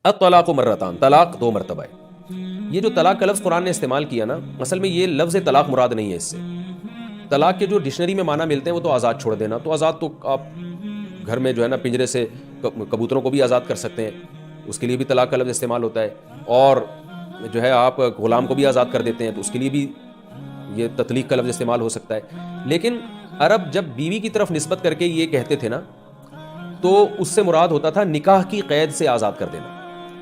الطلاق مرتان، طلاق دو مرتبہ ہے. یہ جو طلاق کا لفظ قرآن نے استعمال کیا نا، اصل میں یہ لفظ طلاق مراد نہیں ہے. اس سے طلاق کے جو ڈکشنری میں معنی ملتے ہیں وہ تو آزاد چھوڑ دینا. تو آزاد تو آپ گھر میں جو ہے نا پنجرے سے کبوتروں کو بھی آزاد کر سکتے ہیں، اس کے لیے بھی طلاق کا لفظ استعمال ہوتا ہے. اور جو ہے آپ غلام کو بھی آزاد کر دیتے ہیں تو اس کے لیے بھی یہ تطلیق کا لفظ استعمال ہو سکتا ہے. لیکن عرب جب بیوی کی طرف نسبت کر کے یہ کہتے تھے نا، تو اس سے مراد ہوتا تھا نکاح کی قید سے آزاد کر دینا.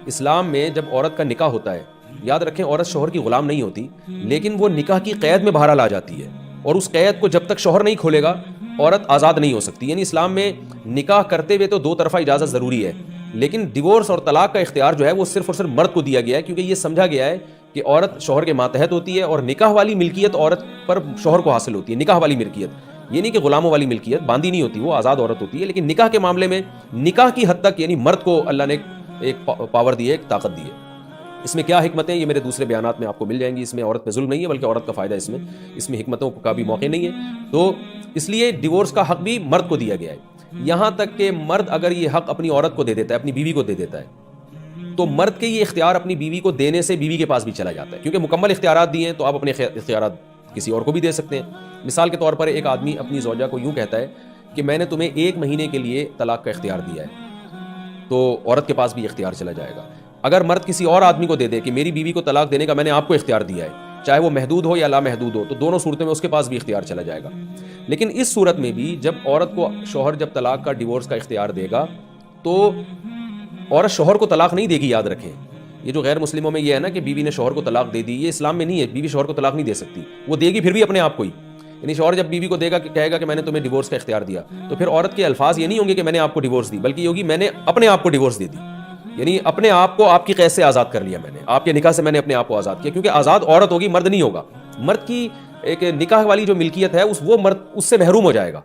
اسلام میں جب عورت کا نکاح ہوتا ہے، یاد رکھیں عورت شوہر کی غلام نہیں ہوتی، لیکن وہ نکاح کی قید میں بہرحال آ جاتی ہے، اور اس قید کو جب تک شوہر نہیں کھولے گا عورت آزاد نہیں ہو سکتی. یعنی اسلام میں نکاح کرتے ہوئے تو دو طرفہ اجازت ضروری ہے، لیکن ڈیورس اور طلاق کا اختیار جو ہے وہ صرف اور صرف مرد کو دیا گیا ہے، کیونکہ یہ سمجھا گیا ہے کہ عورت شوہر کے ماتحت ہوتی ہے، اور نکاح والی ملکیت عورت پر شوہر کو حاصل ہوتی ہے. نکاح والی ملکیت یہ نہیں کہ غلاموں والی ملکیت، باندھی نہیں ہوتی، وہ آزاد عورت ہوتی ہے. لیکن نکاح کے معاملے میں نکاح کی حد تک یعنی مرد کو اللہ نے ایک پاور دی ہے، ایک طاقت دی ہے. اس میں کیا حکمتیں یہ میرے دوسرے بیانات میں آپ کو مل جائیں گی. اس میں عورت پہ ظلم نہیں ہے بلکہ عورت کا فائدہ اس میں حکمتوں کا بھی موقع نہیں ہے. تو اس لیے ڈیورس کا حق بھی مرد کو دیا گیا ہے. یہاں تک کہ مرد اگر یہ حق اپنی عورت کو دے دیتا ہے، اپنی بیوی کو دے دیتا ہے، تو مرد کے یہ اختیار اپنی بیوی کو دینے سے بیوی کے پاس بھی چلا جاتا ہے، کیونکہ مکمل اختیارات دیے ہیں تو آپ اپنے اختیارات کسی اور کو بھی دے سکتے ہیں. مثال کے طور پر ایک آدمی اپنی زوجہ کو یوں کہتا ہے کہ میں نے تمہیں 1 مہینے کے لیے طلاق کا اختیار دیا ہے، تو عورت کے پاس بھی اختیار چلا جائے گا. اگر مرد کسی اور آدمی کو دے دے کہ میری بیوی کو طلاق دینے کا میں نے آپ کو اختیار دیا ہے، چاہے وہ محدود ہو یا لامحدود ہو، تو دونوں صورتوں میں اس کے پاس بھی اختیار چلا جائے گا. لیکن اس صورت میں بھی جب عورت کو شوہر جب طلاق کا ڈیورس کا اختیار دے گا تو عورت شوہر کو طلاق نہیں دے گی. یاد رکھیں یہ جو غیر مسلموں میں یہ ہے نا کہ بیوی نے شوہر کو طلاق دے دی، یہ اسلام میں نہیں ہے. بیوی شوہر کو طلاق نہیں دے سکتی، وہ دے گی پھر بھی اپنے آپ کو ہی. یعنی شوہر جب بیوی کو دے گا کہ کہے گا کہ میں نے تمہیں ڈیورس کا اختیار دیا، تو پھر عورت کے الفاظ یہ نہیں ہوں گے کہ میں نے آپ کو ڈیورس دی، بلکہ یہ ہوگی میں نے اپنے آپ کو ڈیورس دے دی. یعنی اپنے آپ کو آپ کی قید سے آزاد کر لیا، میں نے آپ کے نکاح سے میں نے اپنے آپ کو آزاد کیا. کیونکہ آزاد عورت ہوگی، مرد نہیں ہوگا. مرد کی ایک نکاح والی جو ملکیت ہے وہ مرد اس سے محروم ہو جائے گا.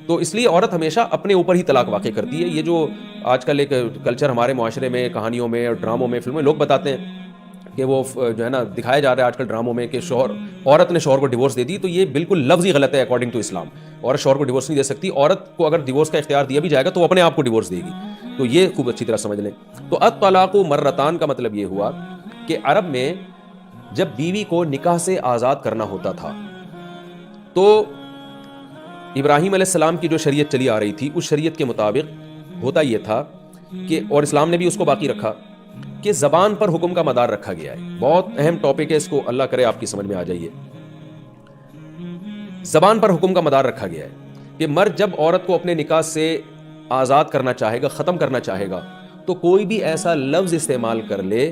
تو اس لیے عورت ہمیشہ اپنے اوپر ہی طلاق واقع کرتی ہے. یہ جو آج کل ایک کلچر ہمارے معاشرے میں کہانیوں میں اور ڈراموں میں فلموں میں لوگ بتاتے ہیں کہ وہ جو ہے نا دکھایا جا رہا ہے آج کل ڈراموں میں کہ عورت نے شوہر کو ڈیورس دے دی، تو یہ بالکل لفظی غلط ہے. اکارڈنگ ٹو اسلام عورت شوہر کو ڈیورس نہیں دے سکتی. عورت کو اگر ڈیورس کا اختیار دیا بھی جائے گا تو وہ اپنے آپ کو ڈیورس دے گی. تو یہ خوب اچھی طرح سمجھ لیں. تو الطلاق مرتان کا مطلب یہ ہوا کہ عرب میں جب بیوی کو نکاح سے آزاد کرنا ہوتا تھا تو ابراہیم علیہ السلام کی جو شریعت چلی آ رہی تھی اس شریعت کے مطابق ہوتا یہ تھا کہ، اور اسلام نے بھی اس کو باقی رکھا، کہ زبان پر حکم کا مدار رکھا گیا ہے. بہت اہم ٹاپک ہے، اس کو اللہ کرے آپ کی سمجھ میں آ جائیے. زبان پر حکم کا مدار رکھا گیا ہے کہ مرد جب عورت کو اپنے نکاح سے آزاد کرنا چاہے گا، ختم کرنا چاہے گا، تو کوئی بھی ایسا لفظ استعمال کر لے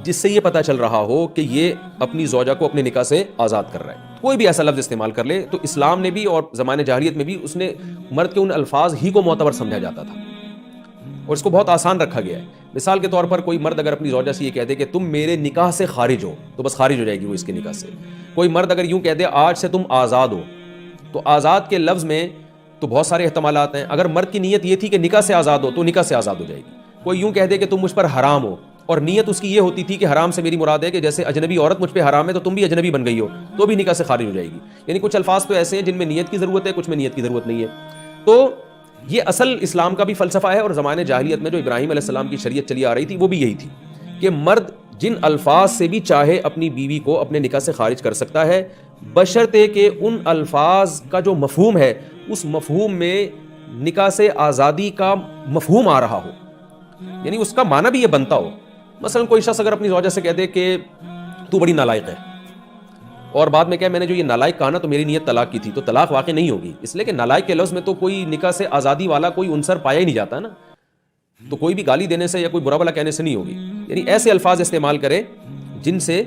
جس سے یہ پتہ چل رہا ہو کہ یہ اپنی زوجہ کو اپنے نکاح سے آزاد کر رہا ہے. کوئی بھی ایسا لفظ استعمال کر لے تو اسلام نے بھی اور زمانے جاہلیت میں بھی اس نے مرد کے ان الفاظ ہی کو معتبر سمجھا جاتا تھا، اور اس کو بہت آسان رکھا گیا ہے. مثال کے طور پر کوئی مرد اگر اپنی زوجہ سے یہ کہہ دے کہ تم میرے نکاح سے خارج ہو، تو بس خارج ہو جائے گی وہ اس کے نکاح سے. کوئی مرد اگر یوں کہہ دے آج سے تم آزاد ہو، تو آزاد کے لفظ میں تو بہت سارے احتمالات ہیں. اگر مرد کی نیت یہ تھی کہ نکاح سے آزاد ہو تو نکاح سے آزاد ہو جائے گی. کوئی یوں کہہ دے کہ تم مجھ پر حرام ہو، اور نیت اس کی یہ ہوتی تھی کہ حرام سے میری مراد ہے کہ جیسے اجنبی عورت مجھ پہ حرام ہے تو تم بھی اجنبی بن گئی ہو، تو بھی نکاح سے خارج ہو جائے گی. یعنی کچھ الفاظ تو ایسے ہیں جن میں نیت کی ضرورت ہے، کچھ میں نیت کی ضرورت نہیں ہے. تو یہ اصل اسلام کا بھی فلسفہ ہے، اور زمانے جاہلیت میں جو ابراہیم علیہ السلام کی شریعت چلی آ رہی تھی وہ بھی یہی تھی کہ مرد جن الفاظ سے بھی چاہے اپنی بیوی کو اپنے نکاح سے خارج کر سکتا ہے، بشرطے کہ ان الفاظ کا جو مفہوم ہے اس مفہوم میں نکاح سے آزادی کا مفہوم آ رہا ہو، یعنی اس کا معنی بھی یہ بنتا ہو. مثلا کوئی شخص اگر اپنی زوجہ سے کہہ دے کہ تو بڑی نالائق ہے، اور بعد میں کہے میں نے جو یہ نالائق کہا نا تو میری نیت طلاق کی تھی، تو طلاق واقع نہیں ہوگی، اس لیے کہ نالائق کے لفظ میں تو کوئی نکاح سے آزادی والا کوئی عنصر پایا ہی نہیں جاتا نا. تو کوئی بھی گالی دینے سے یا کوئی برا بھلا کہنے سے نہیں ہوگی. یعنی ایسے الفاظ استعمال کرے جن سے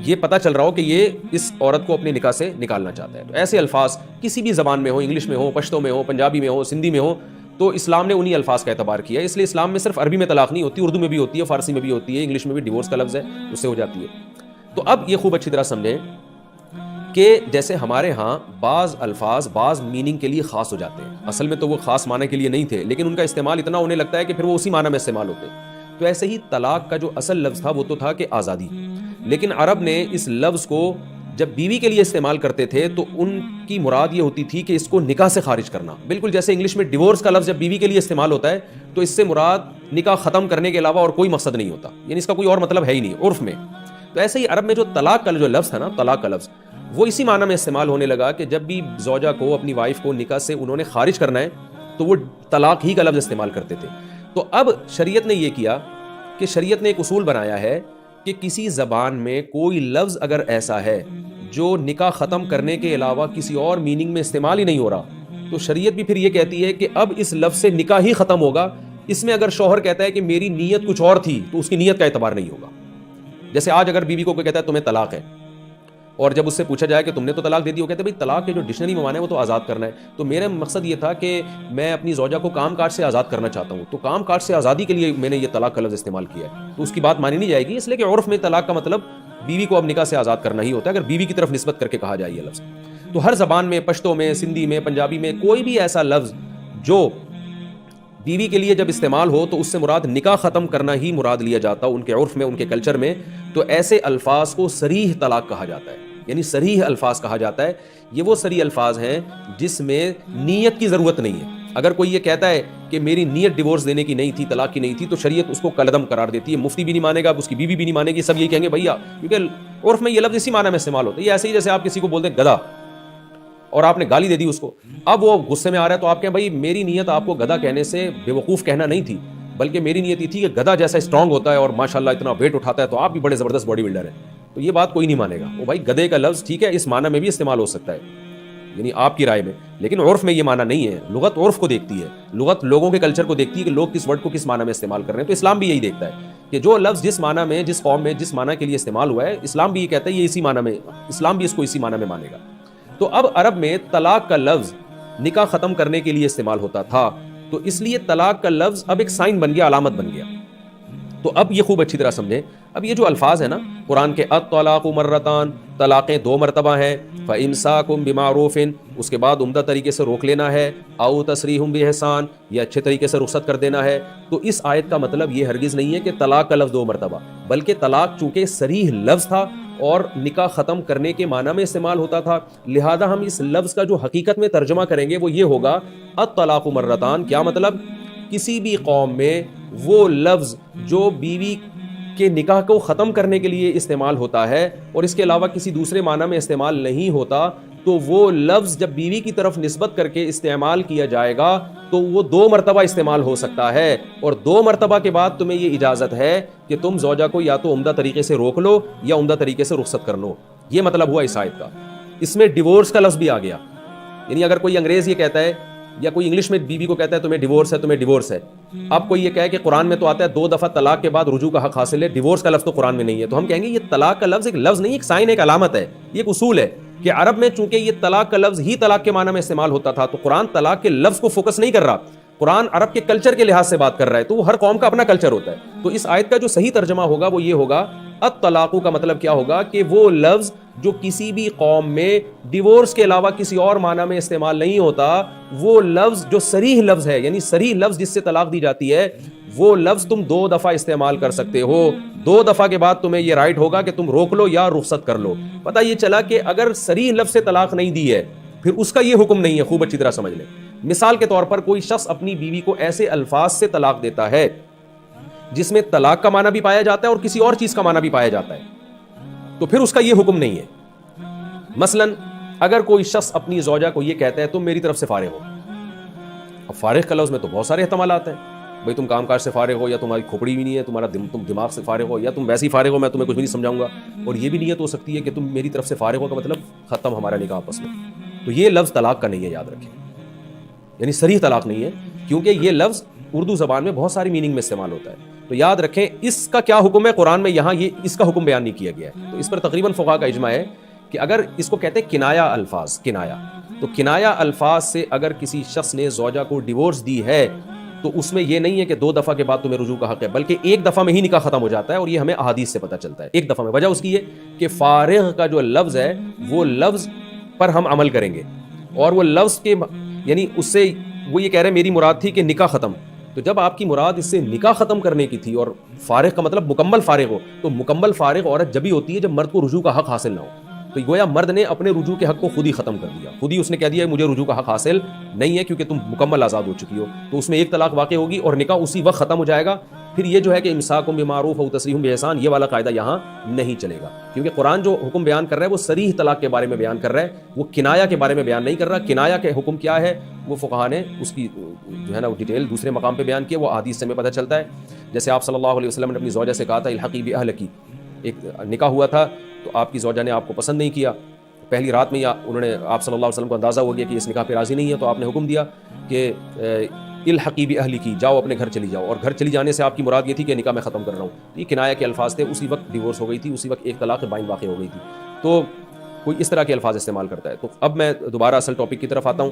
یہ پتہ چل رہا ہو کہ یہ اس عورت کو اپنے نکاح سے نکالنا چاہتا ہے. تو ایسے الفاظ کسی بھی زبان میں ہو، انگلش میں ہو، پشتو میں ہو، پنجابی میں ہو، سندھی میں ہو، تو اسلام نے انہی الفاظ کا اعتبار کیا ہے. اس لیے اسلام میں صرف عربی میں طلاق نہیں ہوتی، اردو میں بھی ہوتی ہے، فارسی میں بھی ہوتی ہے، انگلش میں بھی ڈیورس کا لفظ ہے اس سے ہو جاتی ہے. تو اب یہ خوب اچھی طرح سمجھیں کہ جیسے ہمارے ہاں بعض الفاظ بعض میننگ کے لیے خاص ہو جاتے ہیں، اصل میں تو وہ خاص معنی کے لیے نہیں تھے، لیکن ان کا استعمال اتنا ہونے لگتا ہے کہ پھر وہ اسی معنی میں استعمال ہوتے. تو ایسے ہی طلاق کا جو اصل لفظ تھا وہ تو تھا کہ آزادی، لیکن عرب نے اس لفظ کو جب بیوی کے لیے استعمال کرتے تھے تو ان کی مراد یہ ہوتی تھی کہ اس کو نکاح سے خارج کرنا. بالکل جیسے انگلش میں ڈیورس کا لفظ جب بیوی کے لیے استعمال ہوتا ہے تو اس سے مراد نکاح ختم کرنے کے علاوہ اور کوئی مقصد نہیں ہوتا, یعنی اس کا کوئی اور مطلب ہے ہی نہیں عرف میں. تو ایسے ہی عرب میں جو طلاق کا جو لفظ تھا نا, طلاق کا لفظ, وہ اسی معنی میں استعمال ہونے لگا کہ جب بھی زوجہ کو, اپنی وائف کو نکاح سے انہوں نے خارج کرنا ہے تو وہ طلاق ہی کا لفظ استعمال کرتے تھے. تو اب شریعت نے یہ کیا کہ شریعت نے ایک اصول بنایا ہے کہ کسی زبان میں کوئی لفظ اگر ایسا ہے جو نکاح ختم کرنے کے علاوہ کسی اور میننگ میں استعمال ہی نہیں ہو رہا, تو شریعت بھی پھر یہ کہتی ہے کہ اب اس لفظ سے نکاح ہی ختم ہوگا. اس میں اگر شوہر کہتا ہے کہ میری نیت کچھ اور تھی تو اس کی نیت کا اعتبار نہیں ہوگا. جیسے آج اگر بیوی کو کوئی کہتا ہے تمہیں طلاق ہے, اور جب اس سے پوچھا جائے کہ تم نے تو طلاق دے دی, وہ کہتے ہیں بھائی طلاق کے جو ڈکشنری میں معنی ہے وہ تو آزاد کرنا ہے, تو میرا مقصد یہ تھا کہ میں اپنی زوجہ کو کام کاج سے آزاد کرنا چاہتا ہوں, تو کام کاج سے آزادی کے لیے میں نے یہ طلاق کا لفظ استعمال کیا ہے, تو اس کی بات مانی نہیں جائے گی, اس لیے کہ عرف میں طلاق کا مطلب بیوی کو اب نکاح سے آزاد کرنا ہی ہوتا ہے اگر بیوی کی طرف نسبت کر کے کہا جائے یہ لفظ. تو ہر زبان میں, پشتو میں, سندھی میں, پنجابی میں, کوئی بھی ایسا لفظ جو بیوی کے لیے جب استعمال ہو تو اس سے مراد نکاح ختم کرنا ہی مراد لیا جاتا ان کے عرف میں, ان کے کلچر میں, تو ایسے الفاظ کو صریح طلاق کہا جاتا ہے, یعنی صریح الفاظ کہا جاتا ہے. یہ وہ صریح الفاظ ہیں جس میں نیت کی ضرورت نہیں ہے. اگر کوئی یہ کہتا ہے کہ میری نیت ڈیورس دینے کی نہیں تھی, طلاق کی نہیں تھی, تو شریعت اس کو کالعدم قرار دیتی ہے. مفتی بھی نہیں مانے گا, اس کی بیوی بھی نہیں مانے گی, سب یہی کہیں گے بھیا, کیونکہ عرف میں یہ لفظ اسی معنی میں استعمال ہوتا ہے. یہ ایسے ہی جیسے آپ کسی کو بولتے ہیں گدھا اور آپ نے گالی دے دی اس کو, اب وہ غصے میں آ رہا ہے تو آپ کہیں بھائی میری نیت آپ کو گدھا کہنے سے بے وقوف کہنا نہیں تھی, بلکہ میری نیت یہ تھی کہ گدھا جیسا اسٹرانگ ہوتا ہے اور ماشاءاللہ اتنا ویٹ اٹھاتا ہے تو آپ بھی بڑے زبردست باڈی بلڈر ہیں. تو یہ بات کوئی نہیں مانے گا. وہ بھائی گدھے کا لفظ ٹھیک ہے اس معنی میں بھی استعمال ہو سکتا ہے, یعنی آپ کی رائے میں, لیکن عرف میں یہ معنی نہیں ہے. لغت عرف کو دیکھتی ہے, لغت لوگوں کے کلچر کو دیکھتی ہے کہ لوگ کس ورڈ کو کس معنی میں استعمال کر رہے ہیں. تو اسلام بھی یہی دیکھتا ہے کہ جو لفظ جس معنی میں, جس قوم میں, جس معنی کے لیے استعمال ہوا ہے, اسلام بھی یہ کہتا ہے یہ اسی معنی میں, اسلام بھی اس کو اسی معنی میں مانے گا. تو اب عرب میں طلاق کا لفظ نکاح ختم کرنے کے لیے استعمال ہوتا تھا, تو اس لیے طلاق کا لفظ اب ایک سائن بن گیا, علامت بن گیا. تو اب یہ خوب اچھی طرح سمجھیں, اب یہ جو الفاظ ہیں نا قرآن کے, الطلاق مرتان, طلاقیں 2 مرتبہ ہیں, فامساکم بمعروف, اس کے بعد عمدہ طریقے سے روک لینا ہے, او تسریح باحسان, یا اچھے طریقے سے رخصت کر دینا ہے. تو اس آیت کا مطلب یہ ہرگز نہیں ہے کہ طلاق کا لفظ 2 مرتبہ, بلکہ طلاق چونکہ صریح لفظ تھا اور نکاح ختم کرنے کے معنی میں استعمال ہوتا تھا, لہذا ہم اس لفظ کا جو حقیقت میں ترجمہ کریں گے وہ یہ ہوگا الطلاق مرتان. کیا مطلب؟ کسی بھی قوم میں وہ لفظ جو بیوی کے نکاح کو ختم کرنے کے لیے استعمال ہوتا ہے اور اس کے علاوہ کسی دوسرے معنی میں استعمال نہیں ہوتا, تو وہ لفظ جب بیوی کی طرف نسبت کر کے استعمال کیا جائے گا تو وہ 2 مرتبہ استعمال ہو سکتا ہے, اور 2 مرتبہ کے بعد تمہیں یہ اجازت ہے کہ تم زوجہ کو یا تو عمدہ طریقے سے روک لو یا عمدہ طریقے سے رخصت کر لو. یہ مطلب ہوا اس آیت کا. اس میں ڈیورس کا لفظ بھی آ گیا, یعنی اگر کوئی انگریز یہ کہتا ہے یا کوئی انگلش میں بیوی کو کہتا ہے تمہیں ڈیورس ہے, تمہیں ڈیورس ہے, اب کوئی یہ کہے کہ قرآن میں تو آتا ہے 2 دفعہ طلاق کے بعد رجوع کا حق حاصل ہے, ڈیورس کا لفظ تو قرآن میں نہیں ہے, تو ہم کہیں گے یہ طلاق کا لفظ ایک لفظ نہیں, ایک سائن, ایک علامت ہے, یہ ایک اصول ہے کہ عرب میں چونکہ یہ طلاق کا لفظ ہی طلاق کے معنی میں استعمال ہوتا تھا, تو قرآن طلاق کے لفظ کو فوکس نہیں کر رہا, قرآن عرب کے کلچر کے لحاظ سے بات کر رہا ہے, تو وہ ہر قوم کا اپنا کلچر ہوتا ہے. تو اس آیت کا جو صحیح ترجمہ ہوگا وہ یہ ہوگا الطلاق کا مطلب کیا ہوگا کہ وہ لفظ جو کسی بھی قوم میں ڈیورس کے علاوہ کسی اور معنی میں استعمال نہیں ہوتا, وہ لفظ جو صریح لفظ ہے, یعنی صریح لفظ جس سے طلاق دی جاتی ہے, وہ لفظ تم 2 دفعہ استعمال کر سکتے ہو. 2 دفعہ کے بعد تمہیں یہ رائٹ ہوگا کہ تم روک لو یا رخصت کر لو. پتہ یہ چلا کہ اگر صریح لفظ سے طلاق نہیں دی ہے پھر اس کا یہ حکم نہیں ہے. خوب اچھی طرح سمجھ لیں. مثال کے طور پر کوئی شخص اپنی بیوی کو ایسے الفاظ سے طلاق دیتا ہے جس میں طلاق کا معنی بھی پایا جاتا ہے اور کسی اور چیز کا معنی بھی پایا جاتا ہے, تو پھر اس کا یہ حکم نہیں ہے. مثلا اگر کوئی شخص اپنی زوجہ کو یہ کہتا ہے تم میری طرف سے فارغ ہو, اب فارغ کا لفظ میں تو بہت سارے احتمالات ہیں, بھائی تم کام کاج سے فارغ ہو, یا تمہاری کھوپڑی بھی نہیں ہے, تم دماغ سے فارغ ہو, یا تم ویسے ہی فارغ ہو, میں تمہیں کچھ بھی نہیں سمجھاؤں گا, اور یہ بھی نیت ہو سکتی ہے کہ تم میری طرف سے فارغ ہو کا مطلب ختم ہمارا نکاح آپس میں. تو یہ لفظ طلاق کا نہیں ہے, یاد رکھیں, یعنی صریح طلاق نہیں ہے, کیونکہ یہ لفظ اردو زبان میں بہت ساری میننگ میں استعمال ہوتا ہے. تو یاد رکھیں اس کا کیا حکم ہے قرآن میں, یہاں یہ اس کا حکم بیان نہیں کیا گیا ہے. تو اس پر تقریباً فقہاء کا اجماع ہے کہ اگر اس کو کہتے ہیں کنایہ الفاظ, کنایہ, تو کنایہ الفاظ سے اگر کسی شخص نے زوجہ کو ڈیورس دی ہے تو اس میں یہ نہیں ہے کہ 2 دفعہ کے بعد تمہیں رجوع کا حق ہے, بلکہ 1 دفعہ میں ہی نکاح ختم ہو جاتا ہے, اور یہ ہمیں احادیث سے پتہ چلتا ہے 1 دفعہ میں. وجہ اس کی یہ کہ فارغ کا جو لفظ ہے وہ لفظ پر ہم عمل کریں گے, اور وہ لفظ کے یعنی اس سے وہ یہ کہہ رہے ہیں میری مراد تھی کہ نکاح ختم, تو جب آپ کی مراد اس سے نکاح ختم کرنے کی تھی, اور فارغ کا مطلب مکمل فارغ ہو, تو مکمل فارغ عورت جبھی ہوتی ہے جب مرد کو رجوع کا حق حاصل نہ ہو. تو گویا مرد نے اپنے رجوع کے حق کو خود ہی ختم کر دیا, خود ہی اس نے کہہ دیا مجھے رجوع کا حق حاصل نہیں ہے کیونکہ تم مکمل آزاد ہو چکی ہو. تو اس میں ایک طلاق واقع ہوگی اور نکاح اسی وقت ختم ہو جائے گا. پھر یہ جو ہے کہ امساکم بمعروف او تسریح باحسان, یہ والا قاعدہ یہاں نہیں چلے گا, کیونکہ قرآن جو حکم بیان کر رہا ہے وہ صریح طلاق کے بارے میں بیان کر رہا ہے, وہ کنایا کے بارے میں بیان نہیں کر رہا. کنایا کے حکم کیا ہے وہ فقہا نے اس کی جو ہے نا وہ ڈیٹیل دوسرے مقام پہ بیان کیا, وہ احادیث سے ہمیں پتہ چلتا ہے. جیسے آپ صلی اللہ علیہ وسلم نے اپنی زوجہ سے کہا تھا الحقی باہلکی, ایک نکاح ہوا تھا تو آپ کی زوجہ نے آپ کو پسند نہیں کیا, پہلی رات میں یا انہوں نے آپ صلی اللہ علیہ وسلم کو اندازہ ہو گیا کہ اس نکاح پہ راضی نہیں ہے, تو آپ نے حکم دیا کہ الحقی باہلکی, جاؤ اپنے گھر چلی جاؤ. اور گھر چلی جانے سے آپ کی مراد یہ تھی کہ نکاح میں ختم کر رہا ہوں. یہ کنایا کے الفاظ تھے, اسی وقت ڈیورس ہو گئی تھی, اسی وقت ایک طلاق بائن واقع ہو گئی تھی. تو کوئی اس طرح کے الفاظ استعمال کرتا ہے. تو اب میں دوبارہ اصل ٹاپک کی طرف آتا ہوں.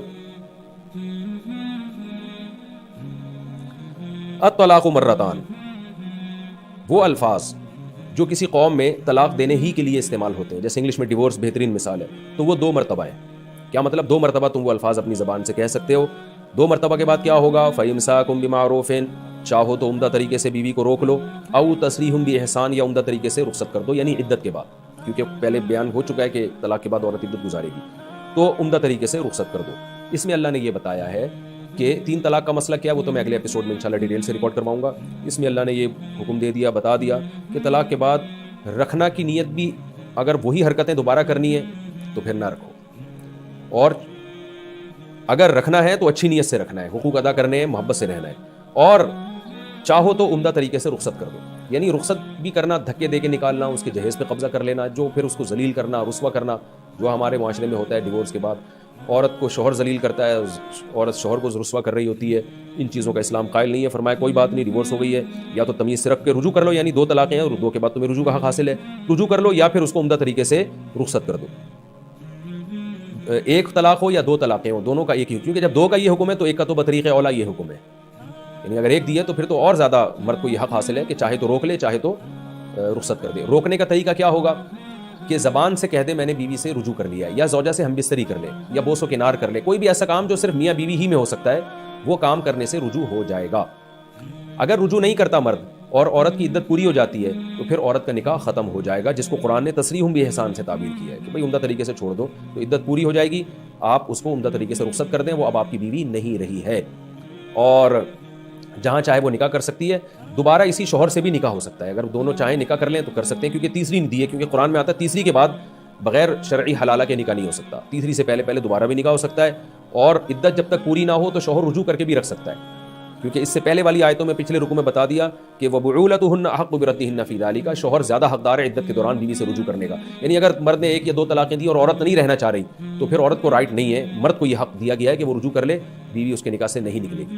الطلاق مرتان, وہ الفاظ جو کسی قوم میں طلاق دینے ہی کے لیے استعمال ہوتے ہیں, جیسے انگلش میں ڈیورس بہترین مثال ہے, تو وہ 2 مرتبہ ہیں. کیا مطلب 2 مرتبہ تم وہ الفاظ اپنی زبان سے کہہ سکتے ہو. 2 مرتبہ کے بعد کیا ہوگا, فَإِمْسَاكُمْ بِمَعْرُوفٍ, چاہو تو عمدہ طریقے سے بیوی کو روک لو, او تسریحٌ بِإِحْسَان, یا عمدہ طریقے سے رخصت کر دو, یعنی عدت کے بعد, کیونکہ پہلے بیان ہو چکا ہے کہ طلاق کے بعد عورت عدت گزارے گی, تو عمدہ طریقے سے رخصت کر دو. اس میں اللہ نے یہ بتایا ہے کہ 3 طلاق کا مسئلہ کیا, وہ تو میں اگلے ایپیسوڈ میں انشاءاللہ ڈیٹیل سے ریکارڈ کرواؤں گا. اس میں اللہ نے یہ حکم دے دیا, بتا دیا کہ طلاق کے بعد رکھنا کی نیت بھی, اگر وہی حرکتیں دوبارہ کرنی ہے تو پھر نہ رکھو, اور اگر رکھنا ہے تو اچھی نیت سے رکھنا ہے, حقوق ادا کرنے ہیں, محبت سے رہنا ہے, اور چاہو تو عمدہ طریقے سے رخصت کر دو. یعنی رخصت بھی کرنا, دھکے دے کے نکالنا, اس کے جہیز پہ قبضہ کر لینا, جو پھر اس کو ذلیل کرنا, رسوا کرنا, جو ہمارے معاشرے میں ہوتا ہے ڈیورس کے بعد. عورت کو شوہر ذلیل کرتا ہے, عورت شوہر کو رسوا کر رہی ہوتی ہے, ان چیزوں کا اسلام قائل نہیں ہے. فرمایا کوئی بات نہیں, ڈیورس ہو گئی ہے, یا تو تمیز سے رکھ کے رجوع کر لو, یعنی 2 طلاقیں ہیں اور 2 کے بعد تمہیں رجوع کا حق حاصل ہے, رجوع کر لو, یا پھر اس کو عمدہ طریقے سے رخصت کر دو. 1 طلاق ہو یا 2 طلاقیں ہوں, دونوں کا ایک ہی, کیونکہ جب 2 کا یہ حکم ہے تو ایک کا تو بطریق اولا یہ حکم ہے, یعنی اگر ایک دی ہے تو پھر تو اور زیادہ مرد کو یہ حق حاصل ہے کہ چاہے تو روک لے, چاہے تو رخصت کر دے. روکنے کا طریقہ کیا ہوگا کہ زبان سے کہہ دے میں نے بیوی سے رجوع کر لیا, یا زوجہ سے ہم بستری کر لے, یا بوس و کنار کر لے, کوئی بھی ایسا کام جو صرف میاں بیوی ہی میں ہو سکتا ہے, وہ کام کرنے سے رجوع ہو جائے گا. اگر رجوع نہیں کرتا مرد اور عورت کی عدت پوری ہو جاتی ہے تو پھر عورت کا نکاح ختم ہو جائے گا, جس کو قرآن نے تسریح باحسان سے تعبیر کیا ہے کہ بھائی عمدہ طریقے سے چھوڑ دو, تو عدت پوری ہو جائے گی, آپ اس کو عمدہ طریقے سے رخصت کر دیں, وہ اب آپ کی بیوی نہیں رہی ہے, اور جہاں چاہے وہ نکاح کر سکتی ہے. دوبارہ اسی شوہر سے بھی نکاح ہو سکتا ہے, اگر دونوں چاہیں نکاح کر لیں تو کر سکتے ہیں, کیونکہ تیسری نہیں دی ہے, کیونکہ قرآن میں آتا ہے تیسری کے بعد بغیر شرعی حلالہ کے نکاح نہیں ہو سکتا. تیسری سے پہلے دوبارہ بھی نکاح ہو سکتا ہے, اور عدت جب تک پوری نہ ہو تو شوہر رجوع کر کے بھی رکھ سکتا ہے, کیونکہ اس سے پہلے والی آیتوں میں پچھلے رکوع میں بتا دیا کہ وَبُعُولَتُهُنَّ أَحَقُّ بِرَدِّهِنَّ فِي ذَلِكَ, شوہر زیادہ حقدار ہے عدت کے دوران بیوی سے رجوع کرنے کا. یعنی اگر مرد نے 1 یا 2 طلاقیں دی اور عورت نہیں رہنا چاہ رہی تو پھر عورت کو رائٹ نہیں ہے, مرد کو یہ حق دیا گیا ہے کہ وہ رجوع کر لے, بیوی اس کے نکاح سے نہیں نکلے گی.